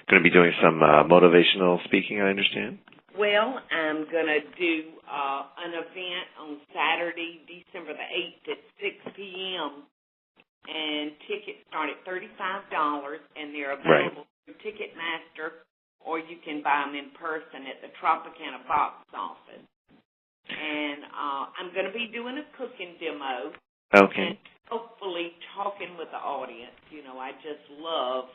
going to be doing some motivational speaking, I understand. Well, I'm going to do an event on Saturday, December the 8th at 6 p.m., and tickets start at $35, and they're available through Ticketmaster, or you can buy them in person at the Tropicana box office. And I'm going to be doing a cooking demo. Okay. And hopefully talking with the audience. You know, I just love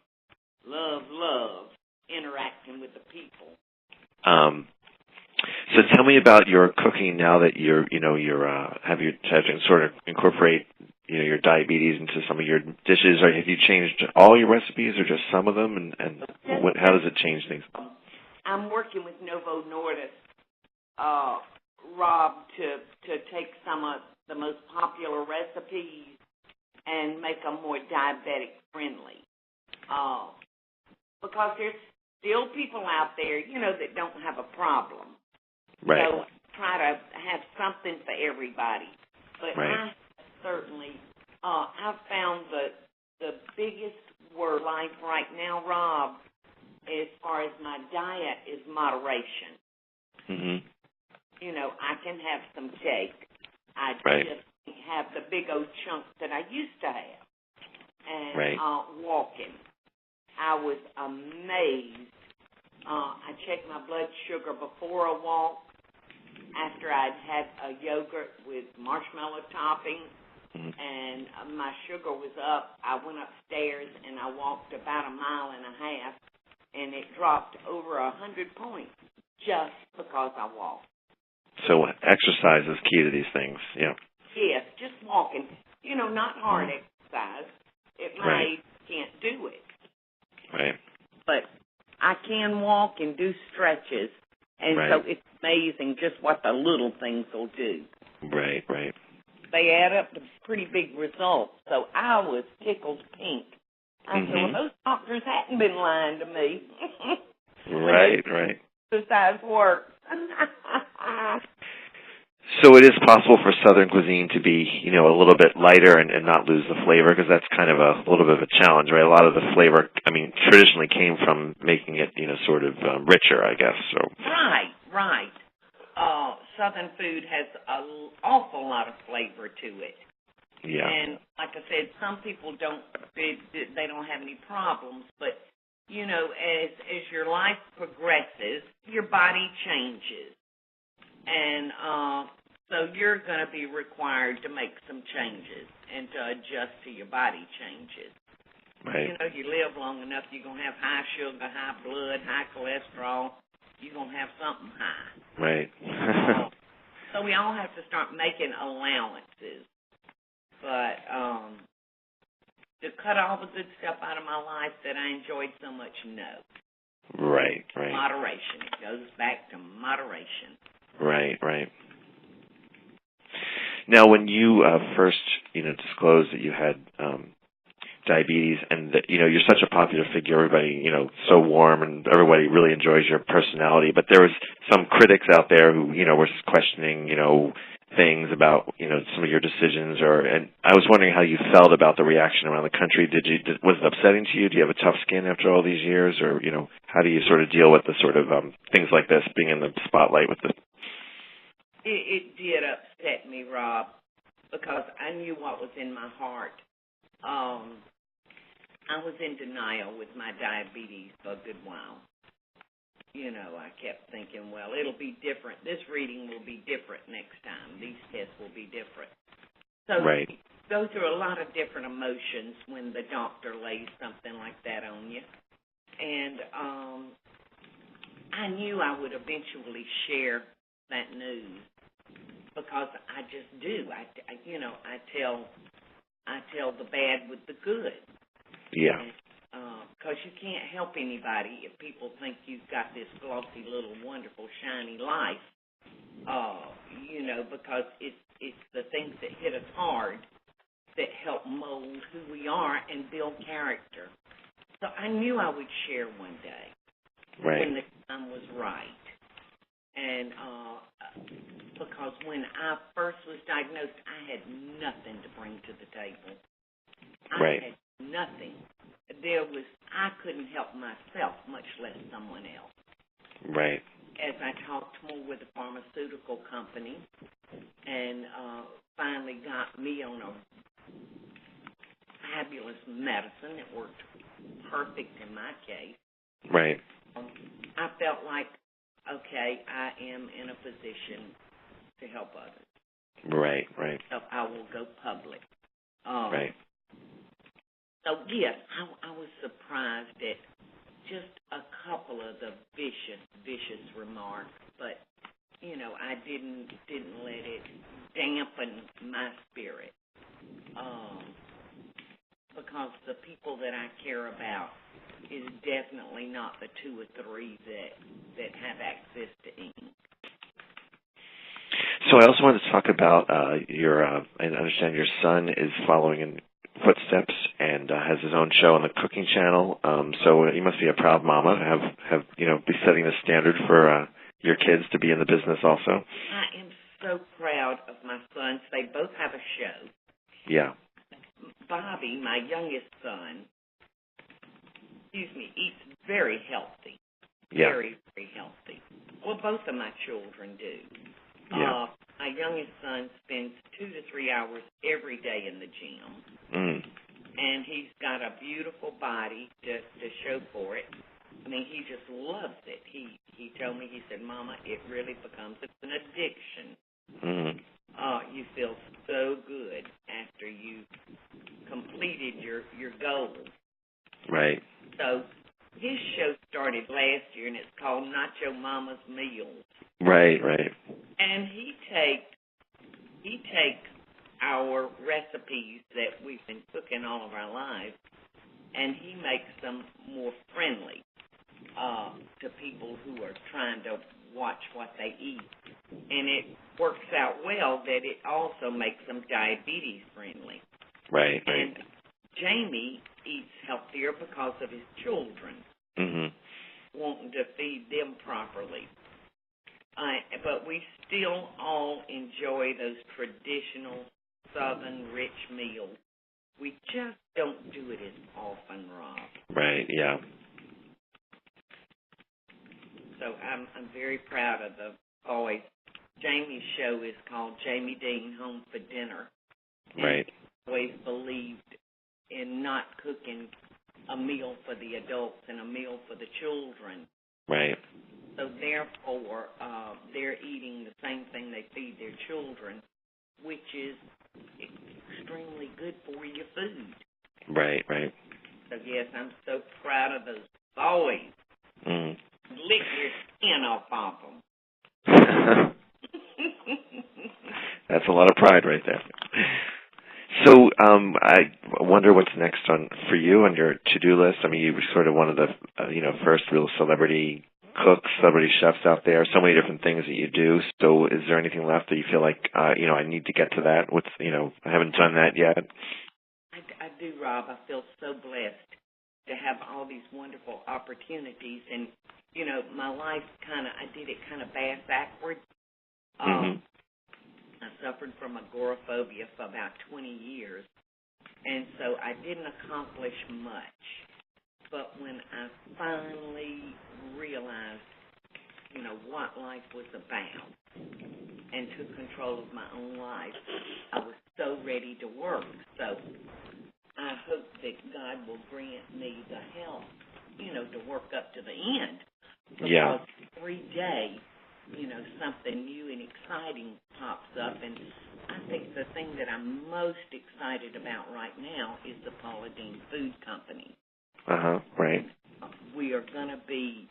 interacting with the people. So tell me about your cooking now that you're having to sort of incorporate, your diabetes into some of your dishes. Or have you changed all your recipes or just some of them? And how does it change things? I'm working with Novo Nordisk, Rob, to take some of the most popular recipes and make them more diabetic friendly. Because there's still people out there, that don't have a problem. Right. So try to have something for everybody. But I certainly, I've found the biggest word life right now, Rob, as far as my diet, is moderation. Mm-hmm. I can have some cake. I just can't have the big old chunks that I used to have. And walking, I was amazed. I checked my blood sugar before a walk. After I'd had a yogurt with marshmallow topping, and my sugar was up, I went upstairs and I walked about 1.5 miles, and it dropped over 100 points just because I walked. So exercise is key to these things, yeah. Yes, just walking. Not hard exercise. At my age, can't do it. Right. But I can walk and do stretches, and so it's amazing just what the little things will do. Right. They add up to pretty big results. So I was tickled pink. I said, well, those doctors hadn't been lying to me. Right. Exercise works. So it is possible for Southern cuisine to be, a little bit lighter and not lose the flavor, because that's kind of a little bit of a challenge, right? A lot of the flavor, traditionally came from making it, sort of richer, I guess. So. Right. Southern food has an awful lot of flavor to it. Yeah. And like I said, some people they don't have any problems, but as your life progresses, your body changes, and so you're going to be required to make some changes and to adjust to your body changes. Right. You live long enough, you're going to have high sugar, high blood, high cholesterol. You're going to have something high. Right. So we all have to start making allowances. But to cut all the good stuff out of my life that I enjoyed so much, no. Right. Moderation. It goes back to moderation. Right. Now, when you first, disclosed that you had diabetes, and that, you're such a popular figure, everybody, so warm, and everybody really enjoys your personality, but there was some critics out there who, were questioning, things about, some of your decisions, and I was wondering how you felt about the reaction around the country. Was it upsetting to you? Do you have a tough skin after all these years, or, how do you sort of deal with the sort of things like this, being in the spotlight with the... It did upset me, Rob, because I knew what was in my heart. I was in denial with my diabetes for a good while. I kept thinking, well, it'll be different. This reading will be different next time. These tests will be different. So you go through a lot of different emotions when the doctor lays something like that on you. And I knew I would eventually share that news because I just do. I tell the bad with the good. Yeah. Because you can't help anybody if people think you've got this glossy little wonderful shiny life. Because it's the things that hit us hard that help mold who we are and build character. So I knew I would share one day when the time was right. And because when I first was diagnosed, I had nothing to bring to the table. I had nothing. I couldn't help myself, much less someone else. Right. As I talked more with the pharmaceutical company and finally got me on a fabulous medicine that worked perfect in my case. Right. I felt like, okay, I am in a position to help others. Right, right. So I will go public. Right. So, yes, I was surprised at just a couple of the vicious remarks, but, I didn't let it dampen my spirit. Because the people that I care about is definitely not the 2 or 3 that have access to ink. So I also wanted to talk about I understand your son is following in footsteps and has his own show on the cooking channel. So you must be a proud mama to have be setting the standard for your kids to be in the business also. I am so proud of my sons. They both have a show. Yeah. Bobby, my youngest son, eats very healthy. Yeah. Very, very healthy. Well, both of my children do. Yeah. My youngest son spends 2 to 3 hours every day in the gym. Mm. And he's got a beautiful body to show for it. I mean, he just loves it. He told me, he said, Mama, it really becomes an addiction. Mm. You feel so good after you completed your goals. Right. So his show started last year, and it's called Nacho Mama's Meals. Right, right. And he takes our recipes that we've been cooking all of our lives, and he makes them more friendly to people who are trying to watch what they eat. And it works out well that it also makes them diabetes friendly. Right, right. And Jamie eats healthier because of his children, wanting to feed them properly. But we still all enjoy those traditional Southern rich meals. We just don't do it as often, Rob. Right, yeah. So I'm very proud of the boys. Jamie's show is called Jamie Dean Home for Dinner. Right. And always believed in not cooking a meal for the adults and a meal for the children. Right. So therefore, they're eating the same thing they feed their children, which is extremely good for your food. Right, right. So yes, I'm so proud of those boys. Mm. Lick your skin off of them. That's a lot of pride right there. So I wonder what's next for you on your to-do list. I mean, you were sort of one of the first real celebrity cooks, celebrity chefs out there. So many different things that you do. So is there anything left that you feel like I need to get to that? I haven't done that yet. I do, Rob. I feel so blessed to have all these wonderful opportunities, and my life I did it kind of backwards. I suffered from agoraphobia for about 20 years, and so I didn't accomplish much. But when I finally realized, what life was about and took control of my own life, I was so ready to work. So I hope that God will grant me the help, to work up to the end. Because every day, something new and exciting pops up. And I think the thing that I'm most excited about right now is the Paula Deen Food Company. Right. We are going to be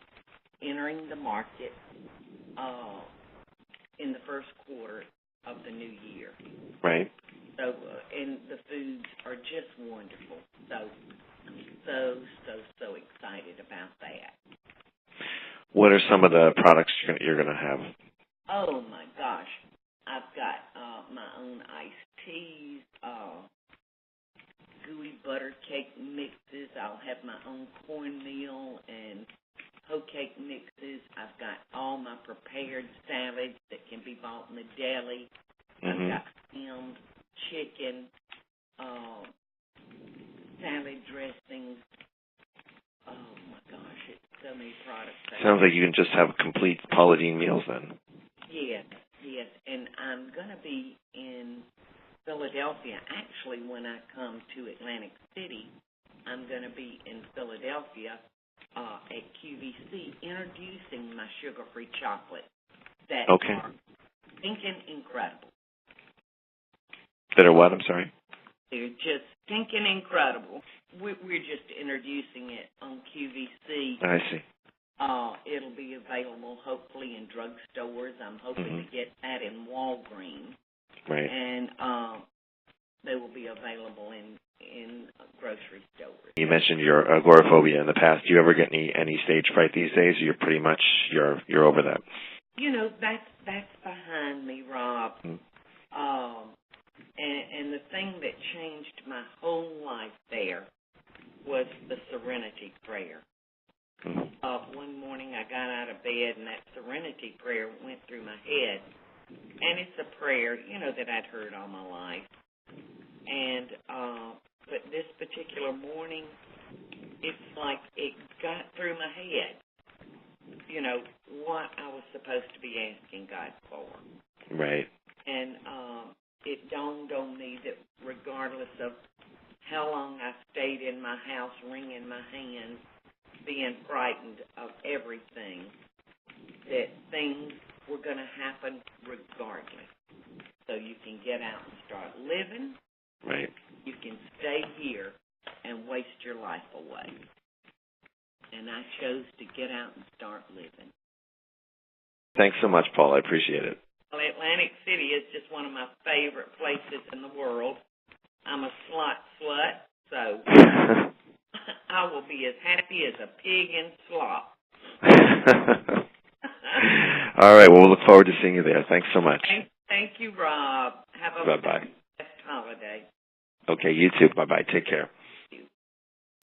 entering the market in the first quarter of the new year. Right. So, and the foods are just wonderful. So I'm so excited about that. What are some of the products you're going to have? Oh, my gosh. I've got my own iced teas, gooey butter cake mixes. I'll have my own cornmeal and hoe cake mixes. I've got all my prepared salads that can be bought in the deli. I've got ham, chicken, salad me products. Sounds like you can just have complete Paula Deen meals then. Yes. And I'm going to be in Philadelphia. Actually, when I come to Atlantic City, I'm going to be in Philadelphia at QVC introducing my sugar-free chocolate that are stinking incredible. That are what? I'm sorry? They're just stinking incredible. We're just introducing it on QVC. I see. It'll be available, hopefully, in drugstores. I'm hoping to get that in Walgreens. Right. And they will be available in grocery stores. You mentioned your agoraphobia in the past. Do you ever get any stage fright these days? Or you're pretty much you're over that. You know, that's behind me, Rob. And the thing that changed my whole life there was the Serenity Prayer. One morning I got out of bed and that Serenity Prayer went through my head. And it's a prayer, that I'd heard all my life. And but this particular morning, it's like it got through my head, what I was supposed to be asking God for. Right. And it dawned on me that regardless of how long I stayed in my house, wringing my hands, being frightened of everything, that things were going to happen regardless. So you can get out and start living. Right. You can stay here and waste your life away. And I chose to get out and start living. Thanks so much, Paul. I appreciate it. Well, Atlantic City is just one of my favorite places in the world. I'm a slut, so I will be as happy as a pig in slop. All right. Well, we'll look forward to seeing you there. Thanks so much. Thank you, Rob. Have a best holiday. Okay, you too. Bye-bye. Take care.